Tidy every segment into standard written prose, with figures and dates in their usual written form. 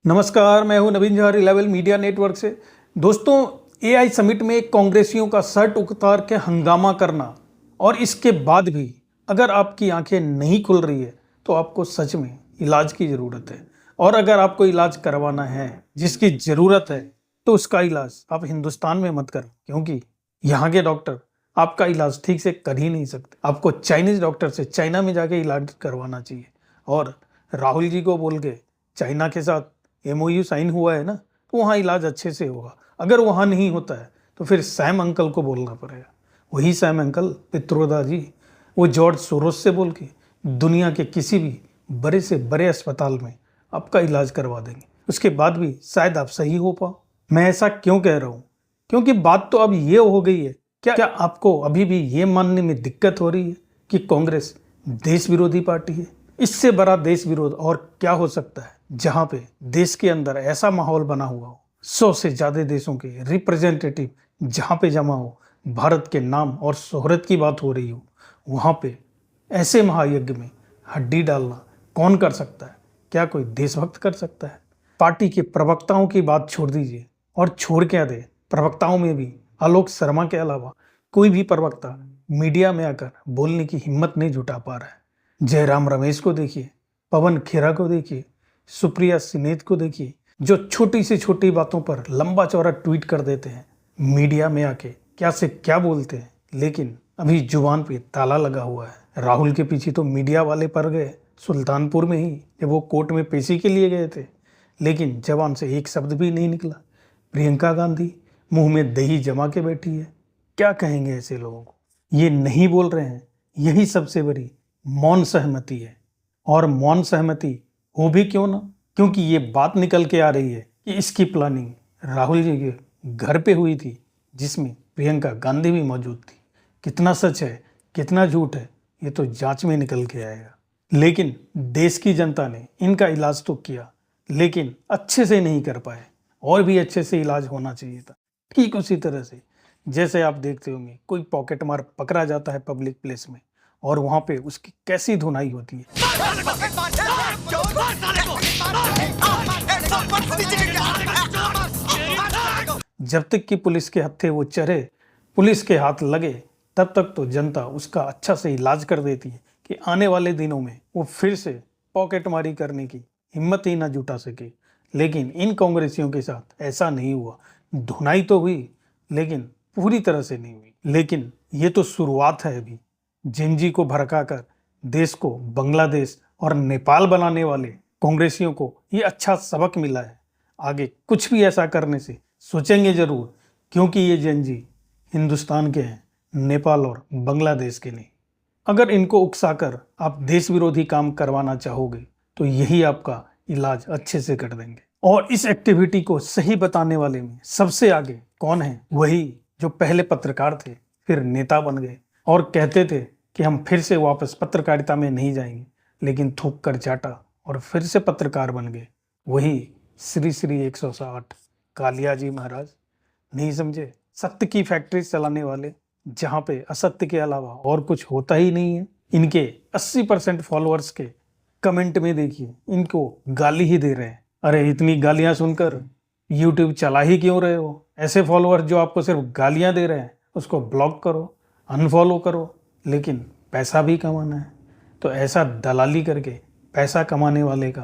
नमस्कार, मैं हूं नवीन जौहरी लेवल मीडिया नेटवर्क से। दोस्तों, एआई समिट में कांग्रेसियों का शर्ट उतार के हंगामा करना और इसके बाद भी अगर आपकी आंखें नहीं खुल रही है तो आपको सच में इलाज की ज़रूरत है। और अगर आपको इलाज करवाना है, जिसकी ज़रूरत है, तो उसका इलाज आप हिंदुस्तान में मत करें, क्योंकि यहाँ के डॉक्टर आपका इलाज ठीक से कर ही नहीं सकते। आपको चाइनीज़ डॉक्टर से चाइना में जाके इलाज करवाना चाहिए। और राहुल जी को बोल के चाइना के साथ एमओयू साइन हुआ है ना, तो वहाँ इलाज अच्छे से होगा। अगर वहाँ नहीं होता है तो फिर सैम अंकल को बोलना पड़ेगा। वही सैम अंकल पित्रोदा जी, वो जॉर्ज सोरोस से बोल के दुनिया के किसी भी बड़े से बड़े अस्पताल में आपका इलाज करवा देंगे। उसके बाद भी शायद आप सही हो पाओ। मैं ऐसा क्यों कह रहा हूँ? क्योंकि बात तो अब ये हो गई है, क्या आपको अभी भी ये मानने में दिक्कत हो रही है कि कांग्रेस देश विरोधी पार्टी है? इससे बड़ा देश विरोध और क्या हो सकता है, जहां पे देश के अंदर ऐसा माहौल बना हुआ हो, 100 से ज्यादा देशों के रिप्रेजेंटेटिव जहां पे जमा हो, भारत के नाम और शोहरत की बात हो रही हो, वहां पे ऐसे महायज्ञ में हड्डी डालना कौन कर सकता है? क्या कोई देशभक्त कर सकता है? पार्टी के प्रवक्ताओं की बात छोड़ दीजिए, और छोड़ क्या दे, प्रवक्ताओं में भी आलोक शर्मा के अलावा कोई भी प्रवक्ता मीडिया में आकर बोलने की हिम्मत नहीं जुटा पा रहा है। जयराम रमेश को देखिए, पवन खेरा को देखिए, सुप्रिया सिनेत को देखिए, जो छोटी से छोटी बातों पर लंबा चौड़ा ट्वीट कर देते हैं, मीडिया में आके क्या से क्या बोलते हैं, लेकिन अभी जुबान पे ताला लगा हुआ है। राहुल के पीछे तो मीडिया वाले पड़ गए सुल्तानपुर में ही, जब वो कोर्ट में पेशी के लिए गए थे, लेकिन जबान से एक शब्द भी नहीं निकला। प्रियंका गांधी मुंह में दही जमा के बैठी है। क्या कहेंगे ऐसे लोगों को? ये नहीं बोल रहे हैं, यही सबसे बड़ी मौन सहमति है। और मौन सहमति हो भी क्यों ना, क्योंकि ये बात निकल के आ रही है कि इसकी प्लानिंग राहुल जी के घर पे हुई थी, जिसमें प्रियंका गांधी भी मौजूद थी। कितना सच है, कितना झूठ है, ये तो जांच में निकल के आएगा। लेकिन देश की जनता ने इनका इलाज तो किया, लेकिन अच्छे से नहीं कर पाए। और भी अच्छे से इलाज होना चाहिए था। ठीक उसी तरह से जैसे आप देखते होंगे, कोई पॉकेट मार पकड़ा जाता है पब्लिक प्लेस में, और वहां पे उसकी कैसी धुनाई होती है। जब तक कि पुलिस के हत्थे वो चढ़े, पुलिस के हाथ लगे, तब तक तो जनता उसका अच्छा से इलाज कर देती है कि आने वाले दिनों में वो फिर से पॉकेटमारी करने की हिम्मत ही ना जुटा सके। लेकिन इन कांग्रेसियों के साथ ऐसा नहीं हुआ। धुनाई तो हुई, लेकिन पूरी तरह से नहीं हुई। लेकिन ये तो शुरुआत है। अभी जिंजी को भड़काकर देश को बांग्लादेश और नेपाल बनाने वाले कांग्रेसियों को ये अच्छा सबक मिला है। आगे कुछ भी ऐसा करने से सोचेंगे जरूर, क्योंकि ये जिंजी हिंदुस्तान के हैं, नेपाल और बांग्लादेश के नहीं। अगर इनको उकसाकर आप देश विरोधी काम करवाना चाहोगे तो यही आपका इलाज अच्छे से कर देंगे। और इस एक्टिविटी को सही बताने वाले में सबसे आगे कौन है? वही जो पहले पत्रकार थे, फिर नेता बन गए और कहते थे कि हम फिर से वापस पत्रकारिता में नहीं जाएंगे, लेकिन थूक कर चाटा और फिर से पत्रकार बन गए। वही श्री श्री 160 कालिया जी महाराज। नहीं समझे? सत्य की फैक्ट्री चलाने वाले, जहाँ पे असत्य के अलावा और कुछ होता ही नहीं है। इनके 80% फॉलोअर्स के कमेंट में देखिए, इनको गाली ही दे रहे हैं। अरे इतनी गालियां सुनकर यूट्यूब चला ही क्यों रहे हो? ऐसे फॉलोअर्स जो आपको सिर्फ गालियां दे रहे हैं, उसको ब्लॉक करो, अनफॉलो करो। लेकिन पैसा भी कमाना है, तो ऐसा दलाली करके पैसा कमाने वाले का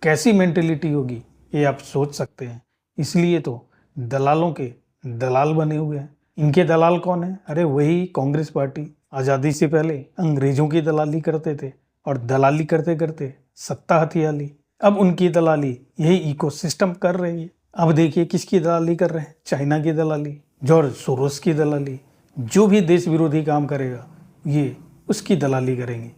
कैसी मेंटेलिटी होगी, ये आप सोच सकते हैं। इसलिए तो दलालों के दलाल बने हुए हैं। इनके दलाल कौन है? अरे वही कांग्रेस पार्टी। आज़ादी से पहले अंग्रेजों की दलाली करते थे, और दलाली करते करते सत्ता हथिया ली। अब उनकी दलाली यही इकोसिस्टम कर रही है। अब देखिए किसकी दलाली कर रहे हैं? चाइना की दलाली, जॉर्ज सोरोस की दलाली। जो भी देश विरोधी काम करेगा, ये उसकी दलाली करेंगे,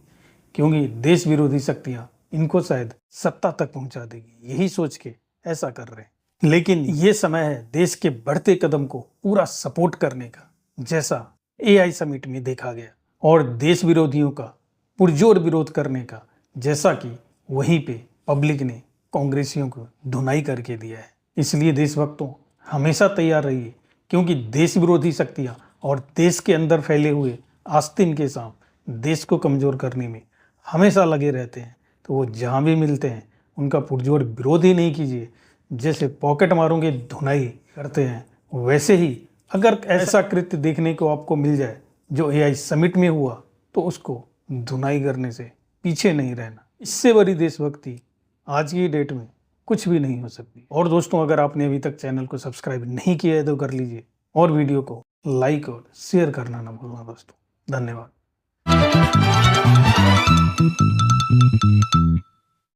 क्योंकि देश विरोधी शक्तियां इनको शायद सत्ता तक पहुंचा देगी, यही सोच के ऐसा कर रहे हैं। लेकिन ये समय है देश के बढ़ते कदम को पूरा सपोर्ट करने का, जैसा एआई समिट में देखा गया, और देश विरोधियों का पुरजोर विरोध करने का, जैसा कि वहीं पे पब्लिक ने कांग्रेसियों को धुनाई करके दिया है। इसलिए देशभक्तों, हमेशा तैयार रहिए, क्योंकि देश विरोधी शक्तियां और देश के अंदर फैले हुए आस्तीन के सांप देश को कमजोर करने में हमेशा लगे रहते हैं। तो वो जहाँ भी मिलते हैं उनका पुरजोर विरोध ही नहीं कीजिए। जैसे पॉकेट मारों की धुनाई करते हैं वैसे ही अगर ऐसा कृत्य देखने को आपको मिल जाए जो एआई समिट में हुआ तो उसको धुनाई करने से पीछे नहीं रहना। इससे बड़ी देशभक्ति आज की डेट में कुछ भी नहीं हो सकती। और दोस्तों, अगर आपने अभी तक चैनल को सब्सक्राइब नहीं किया है तो कर लीजिए और वीडियो को लाइक और शेयर करना ना भूलना दोस्तों। धन्यवाद।